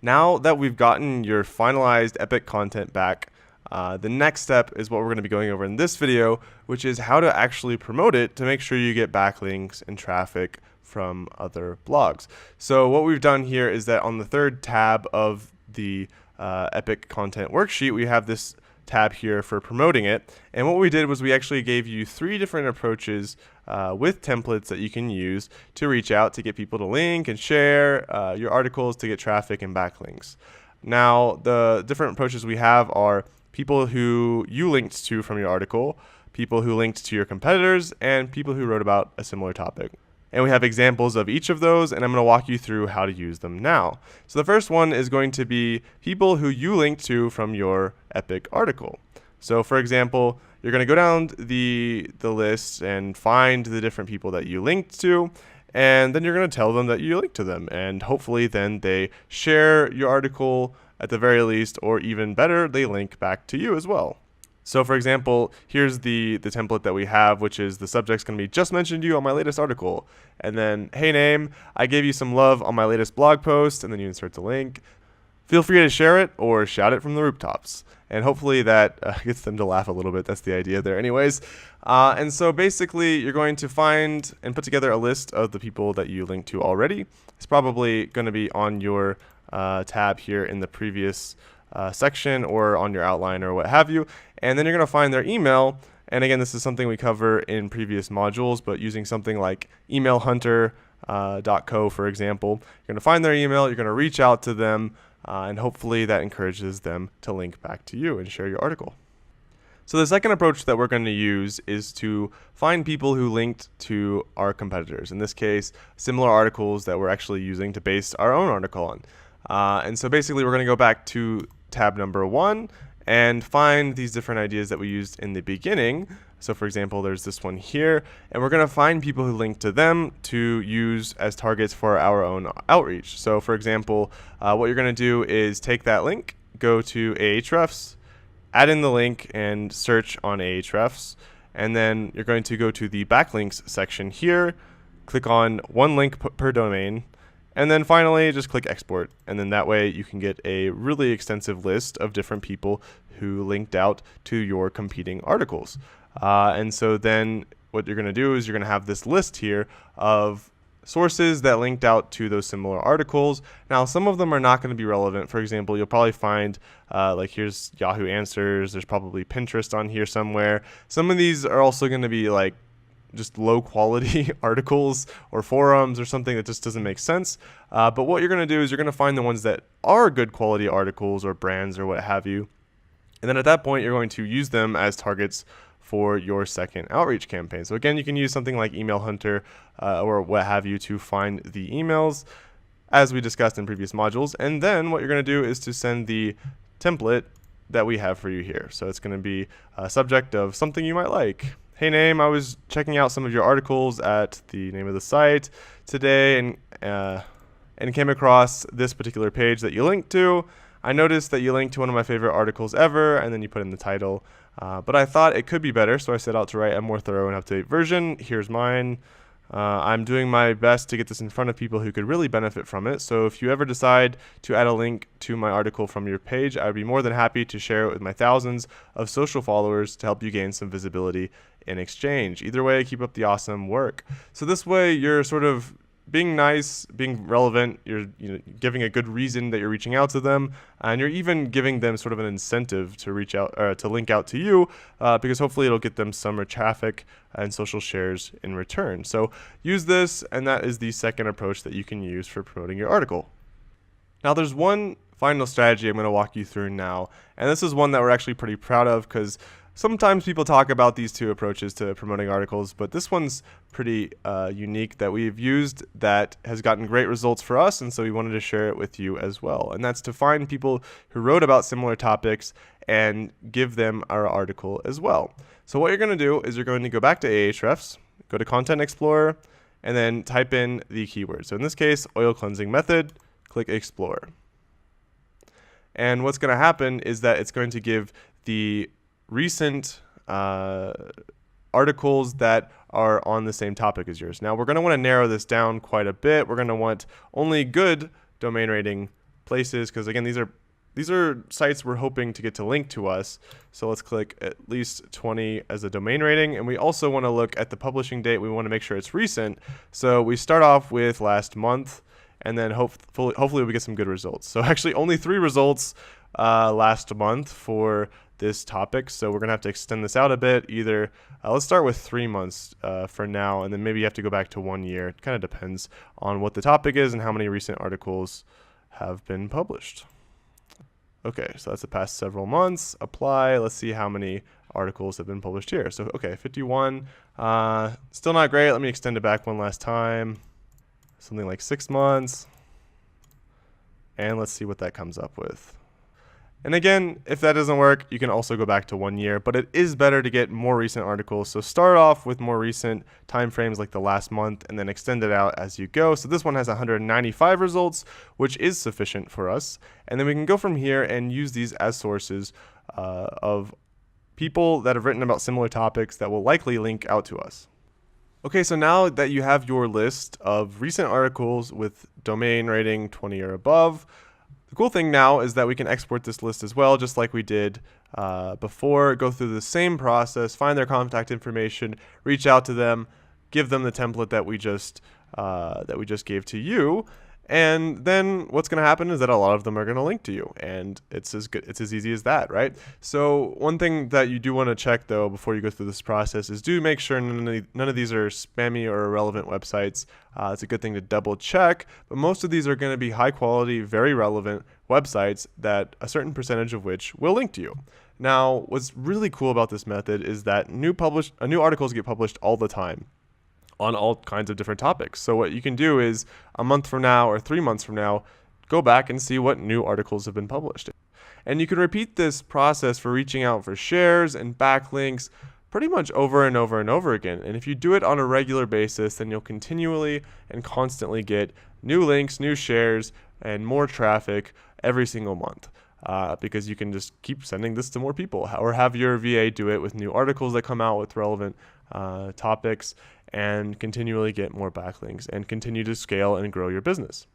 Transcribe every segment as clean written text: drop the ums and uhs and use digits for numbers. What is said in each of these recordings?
Now that we've gotten your finalized Epic content back, the next step is what we're going to be going over in this video, which is how to actually promote it to make sure you get backlinks and traffic from other blogs. So what we've done here is that on the third tab of the Epic content worksheet, we have this tab here for promoting it. And what we did was we actually gave you 3 different approaches with templates that you can use to reach out to get people to link and share your articles to get traffic and backlinks. Now, the different approaches we have are people who you linked to from your article, people who linked to your competitors, and people who wrote about a similar topic. And we have examples of each of those, and I'm going to walk you through how to use them now. So the first one is going to be people who you linked to from your Epic article. So for example, you're going to go down the list and find the different people that you linked to, and then you're going to tell them that you linked to them, and hopefully then they share your article at the very least, or even better, they link back to you as well. So for example, here's the template that we have, which is the subject's going to be just mentioned you on my latest article. And then, hey name, I gave you some love on my latest blog post, and then you insert the link. Feel free to share it or shout it from the rooftops. And hopefully that gets them to laugh a little bit. That's the idea there anyways. And so basically you're going to find and put together a list of the people that you linked to already. It's probably going to be on your tab here in the previous section or on your outline or what have you. And then you're going to find their email. And again, this is something we cover in previous modules, but using something like emailhunter.co, for example, you're going to find their email, you're going to reach out to them, and hopefully that encourages them to link back to you and share your article. So the second approach that we're going to use is to find people who linked to our competitors. In this case, similar articles that we're actually using to base our own article on. And so basically we're going to go back to tab number 1 and find these different ideas that we used in the beginning. So for example, there's this one here, and we're going to find people who link to them to use as targets for our own outreach. So for example, what you're going to do is take that link, go to Ahrefs, add in the link and search on Ahrefs, and then you're going to go to the backlinks section here, click on one link per domain, and then finally just click export, and then that way you can get a really extensive list of different people who linked out to your competing articles. And so then what you're going to do is you're going to have this list here of sources that linked out to those similar articles. Now some of them are not going to be relevant. For example, you'll probably find like here's Yahoo Answers, there's probably Pinterest on here somewhere. Some of these are also going to be like just low quality articles or forums or something that just doesn't make sense. But what you're going to do is you're going to find the ones that are good quality articles or brands or what have you. And then at that point, you're going to use them as targets for your second outreach campaign. So again, you can use something like Email Hunter or what have you to find the emails as we discussed in previous modules. And then what you're going to do is to send the template that we have for you here. So it's going to be a subject of something you might like. Hey name, I was checking out some of your articles at the name of the site today and came across this particular page that you linked to. I noticed that you linked to one of my favorite articles ever, and then you put in the title. But I thought it could be better, so I set out to write a more thorough and up-to-date version. Here's mine. I'm doing my best to get this in front of people who could really benefit from it. So if you ever decide to add a link to my article from your page, I would be more than happy to share it with my thousands of social followers to help you gain some visibility in exchange. Either way, keep up the awesome work. So this way you're sort of being nice, being relevant, you're giving a good reason that you're reaching out to them, and you're even giving them sort of an incentive to reach out or to link out to you because hopefully it'll get them some traffic and social shares in return. So use this, and that is the second approach that you can use for promoting your article. Now there's one final strategy I'm going to walk you through now, and this is one that we're actually pretty proud of because sometimes people talk about these two approaches to promoting articles, but this one's pretty unique that we've used that has gotten great results for us, and so we wanted to share it with you as well. And that's to find people who wrote about similar topics and give them our article as well. So what you're going to do is you're going to go back to Ahrefs, go to Content Explorer, and then type in the keyword. So in this case, oil cleansing method, click Explore. And what's going to happen is that it's going to give the recent articles that are on the same topic as yours. Now we're going to want to narrow this down quite a bit. We're going to want only good domain rating places, because again, these are sites we're hoping to get to link to us. So let's click at least 20 as a domain rating. And we also want to look at the publishing date. We want to make sure it's recent. So we start off with last month, and then hopefully we get some good results. So actually only 3 results last month for this topic. So we're going to have to extend this out a bit. Either let's start with 3 months for now, and then maybe you have to go back to 1 year. It kind of depends on what the topic is and how many recent articles have been published. Okay, so that's the past several months. Apply. Let's see how many articles have been published here. So, okay, 51. Still not great. Let me extend it back one last time. Something like 6 months. And let's see what that comes up with. And again, if that doesn't work, you can also go back to 1 year, but it is better to get more recent articles. So start off with more recent time frames like the last month and then extend it out as you go. So this one has 195 results, which is sufficient for us. And then we can go from here and use these as sources of people that have written about similar topics that will likely link out to us. Okay, so now that you have your list of recent articles with domain rating 20 or above, the cool thing now is that we can export this list as well, just like we did before. Go through the same process, find their contact information, reach out to them, give them the template that we just gave to you, and then what's going to happen is that a lot of them are going to link to you, and it's as easy as that, right? So one thing that you do want to check though before you go through this process is do make sure none of these are spammy or irrelevant websites. It's a good thing to double check, but most of these are going to be high quality, very relevant websites that a certain percentage of which will link to you. Now, what's really cool about this method is that new articles get published all the time on all kinds of different topics. So what you can do is a month from now or 3 months from now, go back and see what new articles have been published. And you can repeat this process for reaching out for shares and backlinks pretty much over and over and over again. And if you do it on a regular basis, then you'll continually and constantly get new links, new shares, and more traffic every single month. Because you can just keep sending this to more people, or have your VA do it with new articles that come out with relevant topics, and continually get more backlinks and continue to scale and grow your business.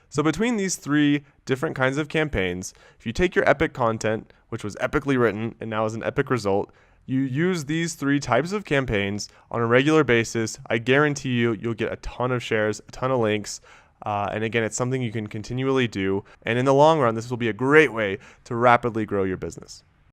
So between these 3 different kinds of campaigns, if you take your epic content, which was epically written and now is an epic result, you use these 3 types of campaigns on a regular basis, I guarantee you'll get a ton of shares, a ton of links. And again, it's something you can continually do. And in the long run, this will be a great way to rapidly grow your business.